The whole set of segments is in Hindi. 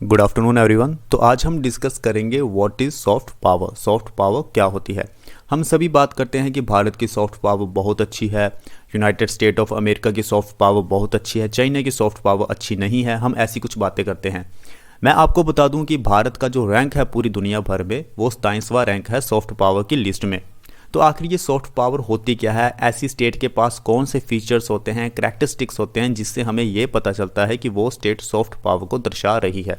Good afternoon everyone. तो आज हम डिस्कस करेंगे what is soft power. Soft power क्या होती है। हम सभी बात करते हैं कि भारत की सॉफ्ट पावर बहुत अच्छी है, यूनाइटेड स्टेट ऑफ अमेरिका की सॉफ्ट पावर बहुत अच्छी है, चाइना की सॉफ्ट पावर अच्छी नहीं है। हम ऐसी कुछ बातें करते हैं। मैं आपको बता दूं कि भारत का जो रैंक है पूरी दुनिया भर में वो 27वां रैंक है सॉफ्ट पावर की लिस्ट में। तो आखिर ये सॉफ्ट पावर होती क्या है, ऐसी स्टेट के पास कौन से फीचर्स होते हैं, करैक्टरिस्टिक्स होते हैं जिससे हमें ये पता चलता है कि वो स्टेट सॉफ्ट पावर को दर्शा रही है।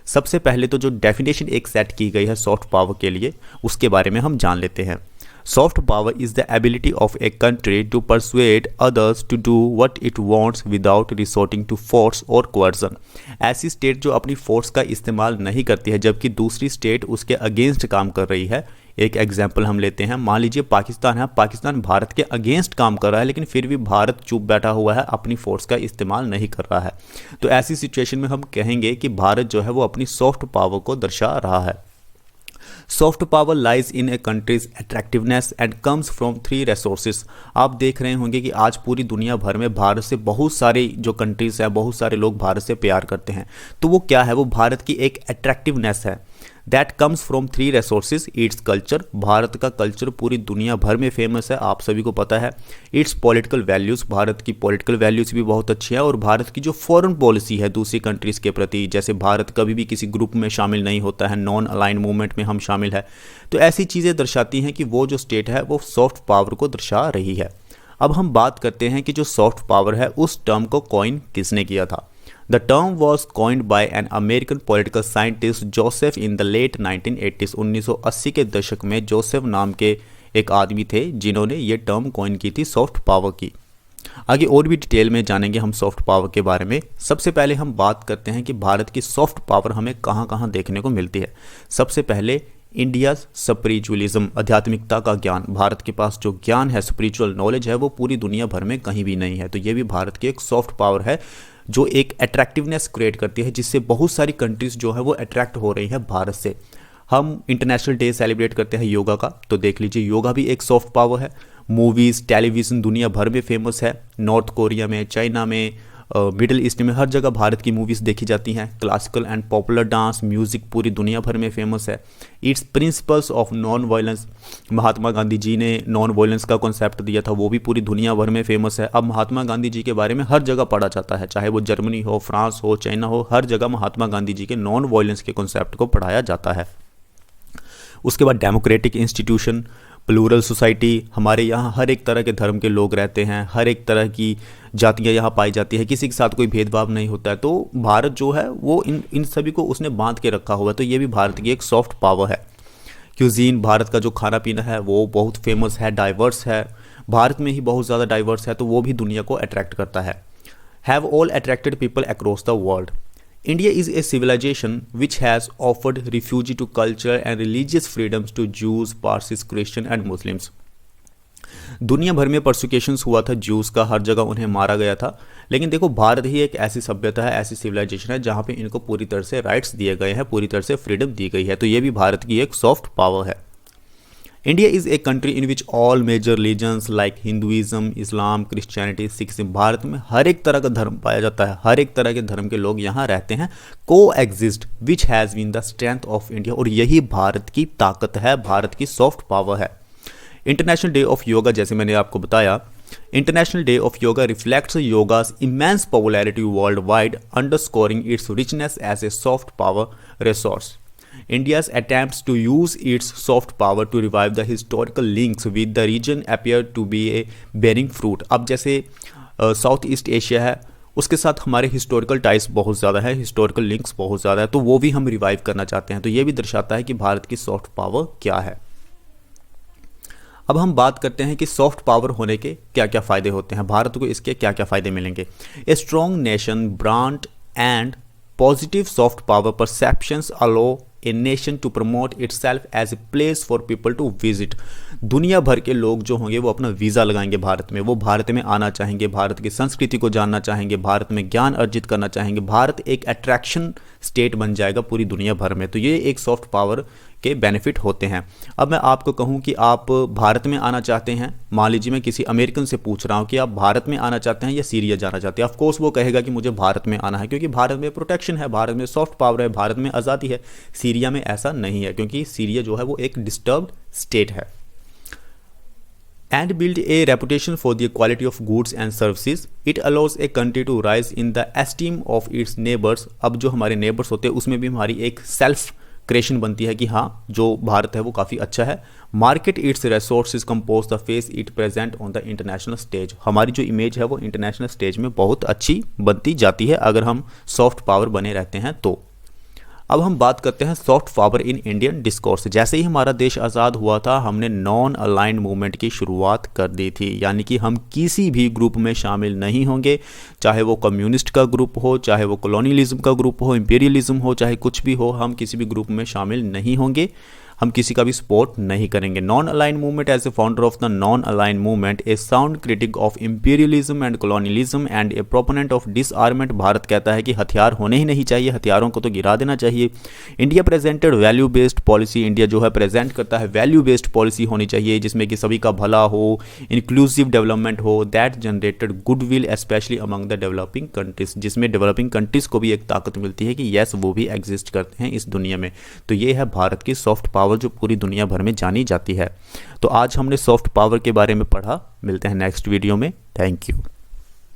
सबसे पहले तो जो डेफिनेशन एक सेट की गई है सॉफ्ट पावर के लिए उसके बारे में हम जान लेते हैं। Soft power is the ability of a country to persuade others to do what it wants without resorting to force or coercion. ऐसी स्टेट जो अपनी फोर्स का इस्तेमाल नहीं करती है जबकि दूसरी स्टेट उसके अगेंस्ट काम कर रही है। एक एग्जाम्पल हम लेते हैं, मान लीजिए पाकिस्तान है, पाकिस्तान भारत के अगेंस्ट काम कर रहा है लेकिन फिर भी भारत चुप बैठा हुआ है, अपनी फोर्स का इस्तेमाल नहीं कर रहा है। तो ऐसी सिचुएशन में हम कहेंगे कि भारत जो है वो अपनी सॉफ्ट पावर को दर्शा रहा है। Soft power lies in A countries attractiveness and comes from three resources. आप देख रहे होंगे कि आज पूरी दुनिया भर में भारत से बहुत सारे जो कंट्रीज हैं, बहुत सारे लोग भारत से प्यार करते हैं। तो वो क्या है, वो भारत की एक अट्रैक्टिवनेस है। That comes from three resources. Its culture, Bharat का कल्चर पूरी दुनिया भर में फेमस है, आप सभी को पता है। इट्स पॉलिटिकल वैल्यूज़, भारत की पॉलिटिकल वैल्यूज़ भी बहुत अच्छी है। और भारत की जो फॉरेन पॉलिसी है दूसरी कंट्रीज़ के प्रति, जैसे भारत कभी भी किसी ग्रुप में शामिल नहीं होता है, नॉन अलाइन मूवमेंट में हम शामिल है। तो ऐसी चीज़ें दर्शाती हैं कि वो जो स्टेट है वो सॉफ्ट पावर को दर्शा रही है। अब हम बात करते हैं कि जो सॉफ्ट पावर है उस टर्म को कॉइन किसने किया था। The term was coined by an American political scientist Joseph in the late 1980s। 1980 के दशक में जोसेफ नाम के एक आदमी थे जिन्होंने ये टर्म कॉइन की थी सॉफ्ट पावर की। आगे और भी डिटेल में जानेंगे हम सॉफ्ट पावर के बारे में। सबसे पहले हम बात करते हैं कि भारत की सॉफ्ट पावर हमें कहाँ कहाँ देखने को मिलती है। सबसे पहले इंडिया स्पिरिचुअलिज्म, आध्यात्मिकता का ज्ञान। भारत के पास जो ज्ञान है, स्पिरिचुअल नॉलेज है, वो पूरी दुनिया भर में कहीं भी नहीं है। तो ये भी भारत की एक सॉफ्ट पावर है जो एक अट्रैक्टिवनेस क्रिएट करती है जिससे बहुत सारी कंट्रीज़ जो है वो अट्रैक्ट हो रही है भारत से। हम इंटरनेशनल डे सेलिब्रेट करते हैं योगा का, तो देख लीजिए योगा भी एक सॉफ्ट पावर है। मूवीज़, टेलीविज़न दुनिया भर में फेमस है। नॉर्थ कोरिया में, चाइना में, मिडिल ईस्ट में हर जगह भारत की मूवीज़ देखी जाती हैं। Classical and popular dance music पूरी दुनिया भर में फेमस है। Its principles of non violence, Mahatma Gandhi ji ने नॉन वायलेंस का कॉन्सेप्ट दिया था, वो भी पूरी दुनिया भर में फेमस है। अब महात्मा गांधी जी के बारे में हर जगह पढ़ा जाता है, चाहे वो जर्मनी हो, फ्रांस हो, चाइना हो, हर जगह महात्मा गांधी जी के नॉन वायलेंस के कॉन्सेप्ट को पढ़ाया जाता है। उसके बाद डेमोक्रेटिक इंस्टीट्यूशन, प्लूरल सोसाइटी, हमारे यहाँ हर एक तरह के धर्म के लोग रहते हैं, हर एक तरह की जातियाँ यहाँ पाई जाती है, किसी के साथ कोई भेदभाव नहीं होता है। तो भारत जो है वो इन सभी को उसने बांध के रखा हुआ है। तो ये भी भारत की एक सॉफ्ट पावर है। क्यूजीन, भारत का जो खाना पीना है वो बहुत फेमस है, डाइवर्स है, भारत में ही बहुत ज़्यादा डाइवर्स है, तो वो भी दुनिया को अट्रैक्ट करता है। Have all attracted people across the world. India is a civilization which has offered refuge to culture and religious freedoms to Jews, Parsis, Christian and Muslims। दुनिया भर में परसिक्यूशंस हुआ था ज्यूज़ का, हर जगह उन्हें मारा गया था। लेकिन देखो भारत ही एक ऐसी सभ्यता है, ऐसी सिविलाइजेशन है जहाँ पे इनको पूरी तरह से राइट्स दिए गए हैं, पूरी तरह से फ्रीडम दी गई है। तो ये भी भारत की एक सॉफ्ट पावर है। India is a country in which all major religions like Hinduism, Islam, Christianity, Sikhism, Bharat में हर एक तरह का धर्म पाया जाता है, हर एक तरह के धर्म के लोग यहाँ रहते हैं। Coexist which has been the strength of India, और यही भारत की ताकत है, भारत की सॉफ्ट पावर है। इंटरनेशनल डे ऑफ योगा, जैसे मैंने आपको बताया, international day of yoga reflects yoga's immense popularity worldwide, underscoring its richness as a soft power resource। India's attempts to use its soft power to revive the historical links with the region appear to be a bearing fruit। अब जैसे साउथ ईस्ट एशिया है, उसके साथ हमारे हिस्टोरिकल टाइज बहुत ज़्यादा है, हिस्टोरिकल लिंक्स बहुत ज़्यादा है, तो वो भी हम रिवाइव करना चाहते हैं। तो ये भी दर्शाता है कि भारत की सॉफ्ट पावर क्या है। अब हम बात करते हैं कि सॉफ्ट पावर होने के क्या क्या फ़ायदे होते हैं, भारत को इसके क्या क्या फ़ायदे मिलेंगे। A strong nation brand and positive soft power perceptions allow a nation to promote itself as a place for people to visit. दुनिया भर के लोग जो होंगे वो अपना वीज़ा लगाएंगे भारत में, वो भारत में आना चाहेंगे, भारत की संस्कृति को जानना चाहेंगे, भारत में ज्ञान अर्जित करना चाहेंगे। भारत एक अट्रैक्शन स्टेट बन जाएगा पूरी दुनिया भर में। तो ये एक सॉफ्ट पावर के बेनिफिट होते हैं। अब मैं आपको कहूं कि आप भारत में आना चाहते हैं, मान लीजिए मैं किसी अमेरिकन से पूछ रहा हूं कि आप भारत में आना चाहते हैं या सीरिया जाना चाहते हैं, ऑफ कोर्स वो कहेगा कि मुझे भारत में आना है, क्योंकि भारत में प्रोटेक्शन है, भारत में सॉफ्ट पावर है, भारत में आज़ादी है। सीरिया में ऐसा नहीं है, क्योंकि सीरिया जो है वो एक डिस्टर्ब्ड स्टेट है। And build a reputation for the quality of goods and services. It allows a country to rise in the esteem of its neighbors. अब जो हमारे नेबर्स होते हैं उसमें भी हमारी एक सेल्फ क्रिएशन बनती है कि हाँ जो भारत है वो काफ़ी अच्छा है। Market it's resources compose the face it present on the international stage. हमारी जो इमेज है वो इंटरनेशनल स्टेज में बहुत अच्छी बनती जाती है अगर हम सॉफ्ट पावर बने रहते हैं तो। अब हम बात करते हैं soft power in Indian discourse. जैसे ही हमारा देश आज़ाद हुआ था हमने नॉन अलाइंड मूवमेंट की शुरुआत कर दी थी, यानी कि हम किसी भी ग्रुप में शामिल नहीं होंगे, चाहे वो कम्युनिस्ट का ग्रुप हो, चाहे वो कॉलोनियलिज्म का ग्रुप हो, इंपीरियलिज्म हो, चाहे कुछ भी हो, हम किसी भी ग्रुप में शामिल नहीं होंगे, हम किसी का भी सपोर्ट नहीं करेंगे। Non align movement as a founder of the non align movement, a sound critic of imperialism and colonialism and a proponent of disarmament. Bharat कहता है कि हथियार होने ही नहीं चाहिए, हथियारों को तो गिरा देना चाहिए। India presented value based policy, India जो है प्रेजेंट करता है वैल्यू बेस्ड पॉलिसी होनी चाहिए जिसमें कि सभी का भला हो, इंक्लूसिव डेवलपमेंट हो, that generated goodwill specially among the developing countries, जिसमें डेवलपिंग कंट्रीज को भी एक ताकत मिलती है कि यस वो भी एग्जिस्ट करते हैं इस दुनिया में। तो ये है भारत की सॉफ्ट पावर जो पूरी दुनिया भर में जानी जाती है। तो आज हमने सॉफ्ट पावर के बारे में पढ़ा। मिलते हैं नेक्स्ट वीडियो में। Thank you.